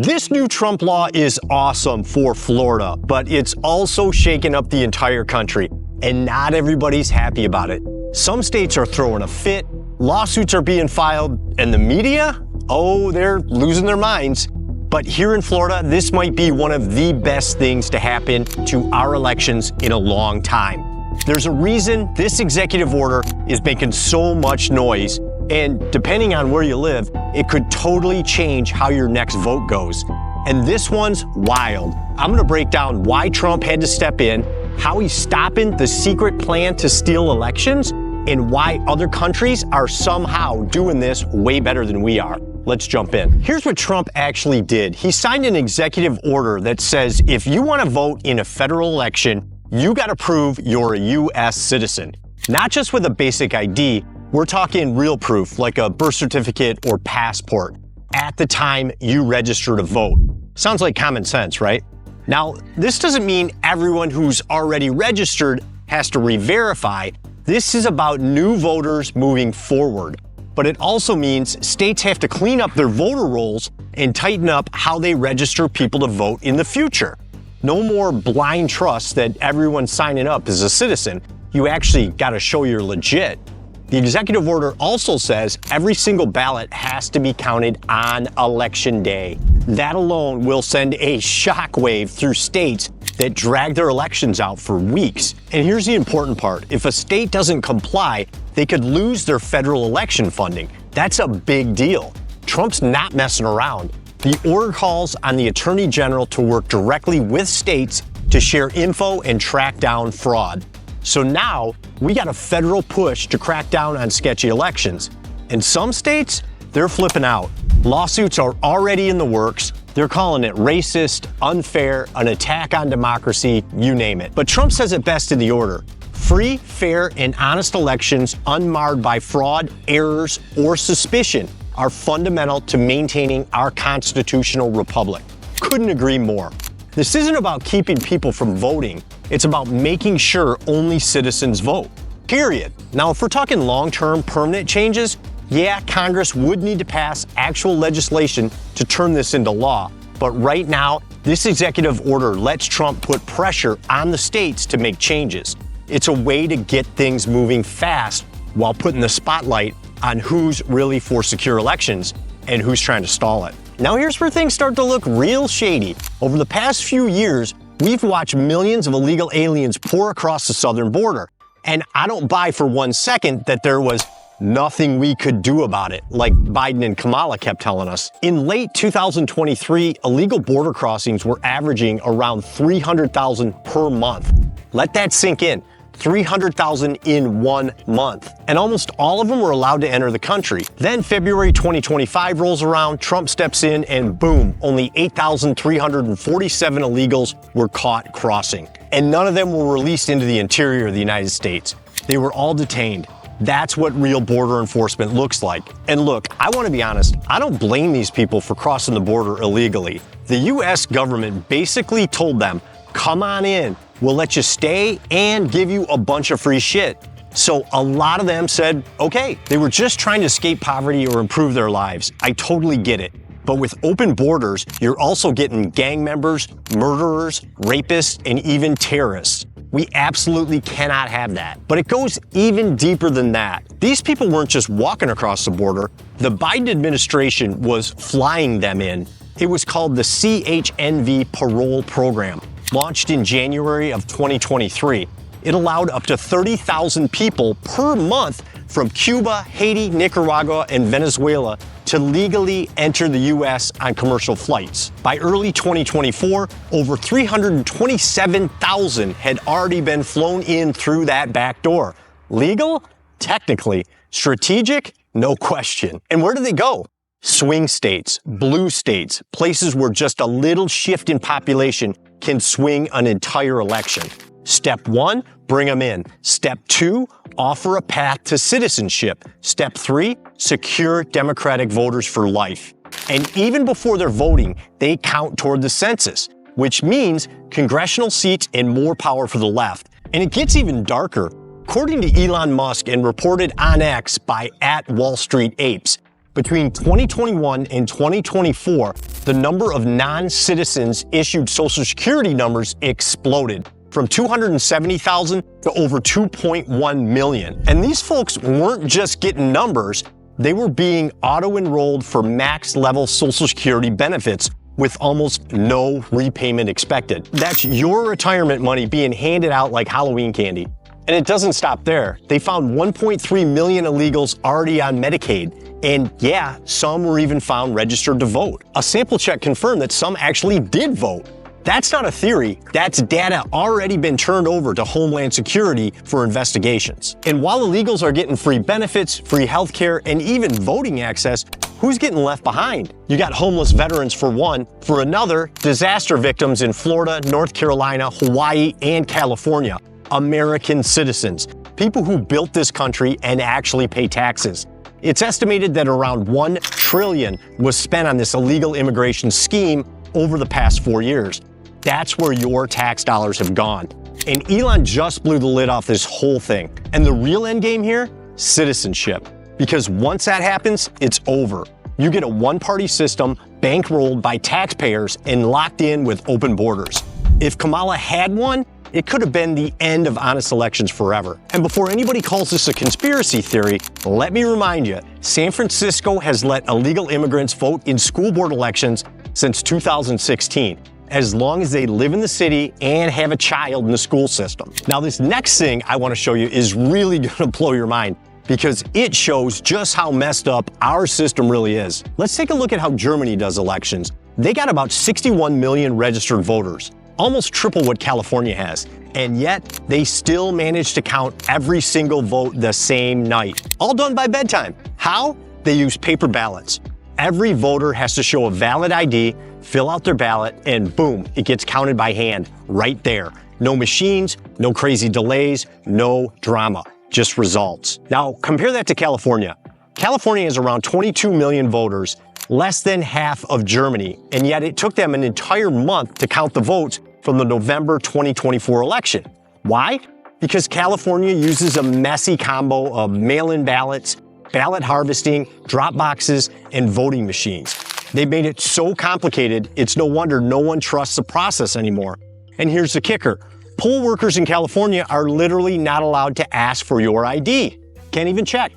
This new Trump law is awesome for Florida, but it's also shaken up the entire country, and not everybody's happy about it. Some states are throwing a fit, lawsuits are being filed, and the media? Oh, they're losing their minds. But here in Florida, this might be one of the best things to happen to our elections in a long time. There's a reason this executive order is making so much noise, and depending on where you live, it could totally change how your next vote goes. And this one's wild. I'm gonna break down why Trump had to step in, how he's stopping the secret plan to steal elections, and why other countries are somehow doing this way better than we are. Let's jump in. Here's what Trump actually did. He signed an executive order that says if you want to vote in a federal election, you got to prove you're a U.S. citizen. Not just with a basic ID, we're talking real proof like a birth certificate or passport at the time you register to vote. Sounds like common sense, right? Now, this doesn't mean everyone who's already registered has to re-verify. This is about new voters moving forward. But it also means states have to clean up their voter rolls and tighten up how they register people to vote in the future. No more blind trust that everyone signing up is a citizen. You actually got to show you're legit. The executive order also says every single ballot has to be counted on election day. That alone will send a shockwave through states that drag their elections out for weeks. And here's the important part. If a state doesn't comply, they could lose their federal election funding. That's a big deal. Trump's not messing around. The order calls on the Attorney General to work directly with states to share info and track down fraud. So now we got a federal push to crack down on sketchy elections. In some states, they're flipping out. Lawsuits are already in the works. They're calling it racist, unfair, an attack on democracy, you name it. But Trump says it best in the order. Free, fair, and honest elections unmarred by fraud, errors, or suspicion are fundamental to maintaining our constitutional republic. Couldn't agree more. This isn't about keeping people from voting. It's about making sure only citizens vote, period. Now, if we're talking long-term permanent changes, yeah, Congress would need to pass actual legislation to turn this into law. But right now, this executive order lets Trump put pressure on the states to make changes. It's a way to get things moving fast while putting the spotlight on who's really for secure elections and who's trying to stall it. Now here's where things start to look real shady. Over the past few years, we've watched millions of illegal aliens pour across the southern border. And I don't buy for 1 second that there was nothing we could do about it, like Biden and Kamala kept telling us. In late 2023, illegal border crossings were averaging around 300,000 per month. Let that sink in. 300,000 in 1 month. And almost all of them were allowed to enter the country. Then February 2025 rolls around, Trump steps in, and boom, only 8,347 illegals were caught crossing. And none of them were released into the interior of the United States. They were all detained. That's what real border enforcement looks like. And look, I want to be honest, I don't blame these people for crossing the border illegally. The US government basically told them, come on in, we'll let you stay and give you a bunch of free shit. So a lot of them said, okay, they were just trying to escape poverty or improve their lives. I totally get it. But with open borders, you're also getting gang members, murderers, rapists, and even terrorists. We absolutely cannot have that. But it goes even deeper than that. These people weren't just walking across the border. The Biden administration was flying them in. It was called the CHNV Parole Program, launched in January of 2023. It allowed up to 30,000 people per month from Cuba, Haiti, Nicaragua, and Venezuela to legally enter the U.S. on commercial flights. By early 2024, over 327,000 had already been flown in through that back door. Legal? Technically. Strategic? No question. And where do they go? Swing states, blue states, places where just a little shift in population can swing an entire election. Step 1, bring them in. Step 2, offer a path to citizenship. Step 3, secure Democratic voters for life. And even before they're voting, they count toward the census, which means congressional seats and more power for the left. And it gets even darker. According to Elon Musk and reported on X by @WallStreetApes, Between 2021 and 2024, the number of non-citizens issued Social Security numbers exploded from 270,000 to over 2.1 million. And these folks weren't just getting numbers, they were being auto-enrolled for max-level Social Security benefits with almost no repayment expected. That's your retirement money being handed out like Halloween candy. And it doesn't stop there. They found 1.3 million illegals already on Medicaid. And yeah, some were even found registered to vote. A sample check confirmed that some actually did vote. That's not a theory, that's data already been turned over to Homeland Security for investigations. And while illegals are getting free benefits, free healthcare, and even voting access, who's getting left behind? You got homeless veterans for one. For another, disaster victims in Florida, North Carolina, Hawaii, and California. American citizens, people who built this country and actually pay taxes. It's estimated that around $1 trillion was spent on this illegal immigration scheme over the past 4 years. That's where your tax dollars have gone. And Elon just blew the lid off this whole thing. And the real end game here? Citizenship. Because once that happens, it's over. You get a one-party system bankrolled by taxpayers and locked in with open borders. If Kamala had one, it could have been the end of honest elections forever. And before anybody calls this a conspiracy theory, let me remind you, San Francisco has let illegal immigrants vote in school board elections since 2016. As long as they live in the city and have a child in the school system. Now, this next thing I want to show you is really going to blow your mind because it shows just how messed up our system really is. Let's take a look at how Germany does elections. They got about 61 million registered voters, almost triple what California has. And yet, they still manage to count every single vote the same night. All done by bedtime. How? They use paper ballots. Every voter has to show a valid ID, fill out their ballot, and boom, it gets counted by hand right there. No machines, no crazy delays, no drama, just results. Now, compare that to California. California has around 22 million voters, less than half of Germany, and yet it took them an entire month to count the votes from the November 2024 election. Why? Because California uses a messy combo of mail-in ballots, ballot harvesting, drop boxes, and voting machines. They made it so complicated, it's no wonder no one trusts the process anymore. And here's the kicker. Poll workers in California are literally not allowed to ask for your ID. Can't even check.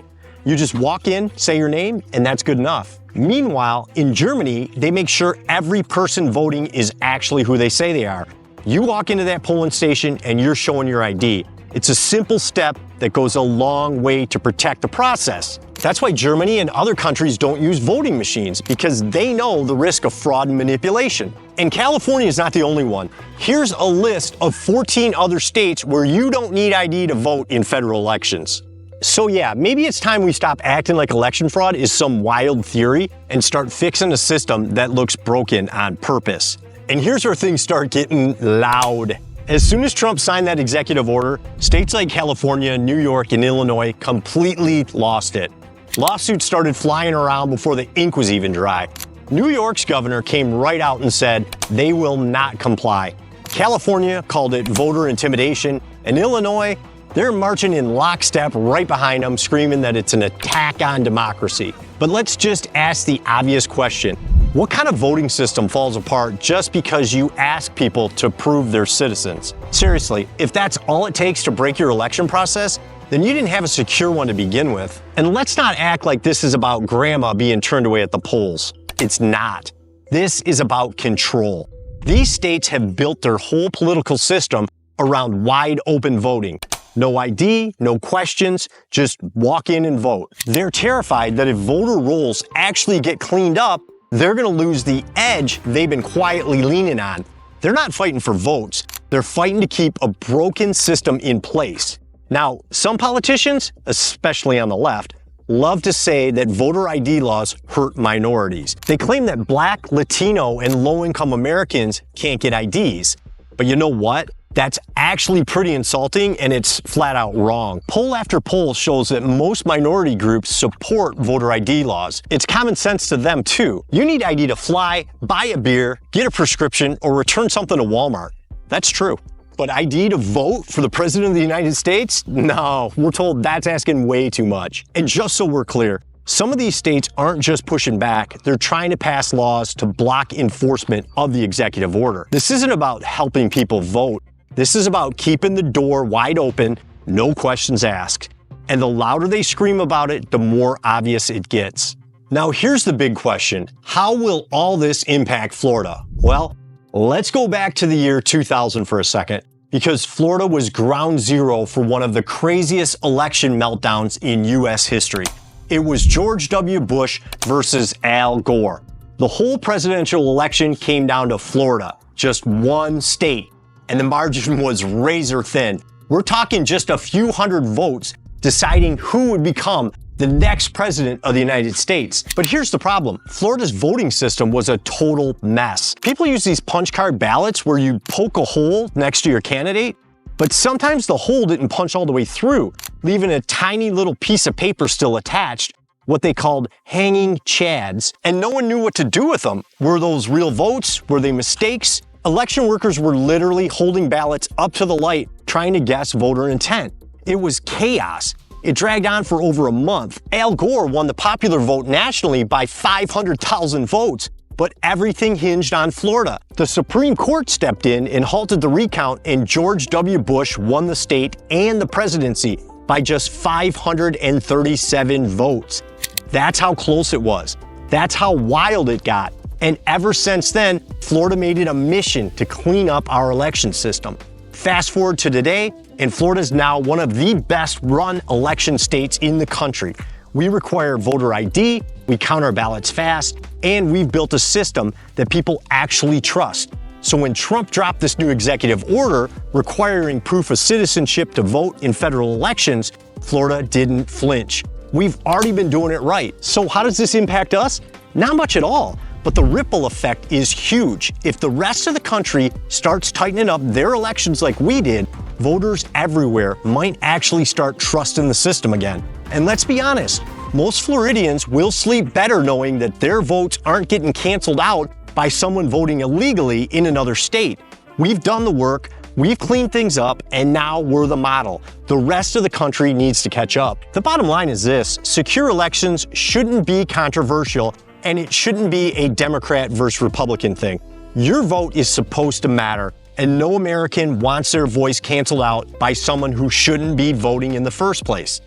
You just walk in, say your name, and that's good enough. Meanwhile, in Germany, they make sure every person voting is actually who they say they are. You walk into that polling station and you're showing your ID. It's a simple step that goes a long way to protect the process. That's why Germany and other countries don't use voting machines, because they know the risk of fraud and manipulation. And California is not the only one. Here's a list of 14 other states where you don't need ID to vote in federal elections. So yeah, maybe it's time we stop acting like election fraud is some wild theory and start fixing a system that looks broken on purpose. And here's where things start getting loud. As soon as Trump signed that executive order, states like California, New York, and Illinois completely lost it. Lawsuits started flying around before the ink was even dry. New York's governor came right out and said they will not comply. California called it voter intimidation, and Illinois, they're marching in lockstep right behind them, screaming that it's an attack on democracy. But let's just ask the obvious question. What kind of voting system falls apart just because you ask people to prove they're citizens? Seriously, if that's all it takes to break your election process, then you didn't have a secure one to begin with. And let's not act like this is about grandma being turned away at the polls. It's not. This is about control. These states have built their whole political system around wide open voting. No ID, no questions, just walk in and vote. They're terrified that if voter rolls actually get cleaned up, they're going to lose the edge they've been quietly leaning on. They're not fighting for votes. They're fighting to keep a broken system in place. Now, some politicians, especially on the left, love to say that voter ID laws hurt minorities. They claim that Black, Latino, and low-income Americans can't get IDs. But you know what? That's actually pretty insulting, and it's flat out wrong. Poll after poll shows that most minority groups support voter ID laws. It's common sense to them too. You need ID to fly, buy a beer, get a prescription, or return something to Walmart. That's true. But ID to vote for the President of the United States? No, we're told that's asking way too much. And just so we're clear, Some of these states aren't just pushing back, they're trying to pass laws to block enforcement of the executive order. This isn't about helping people vote. This is about keeping the door wide open, no questions asked. And the louder they scream about it, the more obvious it gets. Now here's the big question. How will all this impact Florida? Well, let's go back to the year 2000 for a second, because Florida was ground zero for one of the craziest election meltdowns in US history. It was George W. Bush versus Al Gore. The whole presidential election came down to Florida, just one state, and the margin was razor thin. We're talking just a few hundred votes deciding who would become the next president of the United States. But here's the problem. Florida's voting system was a total mess. People use these punch card ballots where you poke a hole next to your candidate, but sometimes the hole didn't punch all the way through, leaving a tiny little piece of paper still attached, what they called hanging chads, and no one knew what to do with them. Were those real votes? Were they mistakes? Election workers were literally holding ballots up to the light, trying to guess voter intent. It was chaos. It dragged on for over a month. Al Gore won the popular vote nationally by 500,000 votes, but everything hinged on Florida. The Supreme Court stepped in and halted the recount, and George W. Bush won the state and the presidency by just 537 votes. That's how close it was. That's how wild it got. And ever since then, Florida made it a mission to clean up our election system. Fast forward to today, and Florida is now one of the best run election states in the country. We require voter ID, we count our ballots fast, and we've built a system that people actually trust. So when Trump dropped this new executive order requiring proof of citizenship to vote in federal elections, Florida didn't flinch. We've already been doing it right. So how does this impact us? Not much at all. But the ripple effect is huge. If the rest of the country starts tightening up their elections like we did, voters everywhere might actually start trusting the system again. And let's be honest, most Floridians will sleep better knowing that their votes aren't getting canceled out by someone voting illegally in another state. We've done the work, we've cleaned things up, and now we're the model. The rest of the country needs to catch up. The bottom line is this: secure elections shouldn't be controversial, and it shouldn't be a Democrat versus Republican thing. Your vote is supposed to matter, and no American wants their voice canceled out by someone who shouldn't be voting in the first place.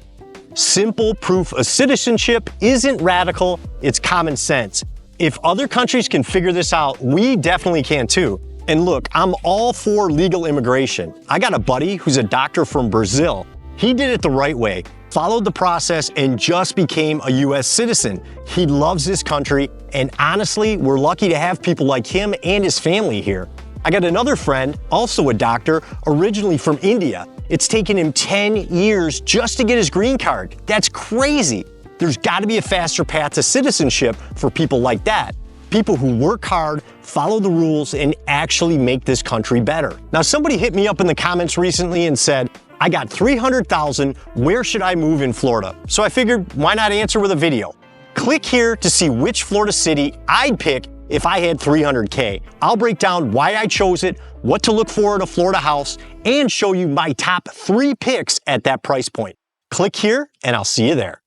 Simple proof of citizenship isn't radical, it's common sense. If other countries can figure this out, we definitely can too. And look, I'm all for legal immigration. I got a buddy who's a doctor from Brazil. He did it the right way, followed the process, and just became a US citizen. He loves this country, and honestly, we're lucky to have people like him and his family here. I got another friend, also a doctor, originally from India. It's taken him 10 years just to get his green card. That's crazy. There's got to be a faster path to citizenship for people like that. People who work hard, follow the rules, and actually make this country better. Now, somebody hit me up in the comments recently and said, I got 300,000, where should I move in Florida? So I figured, why not answer with a video? Click here to see which Florida city I'd pick if I had 300K. I'll break down why I chose it, what to look for in a Florida house, and show you my top 3 picks at that price point. Click here, and I'll see you there.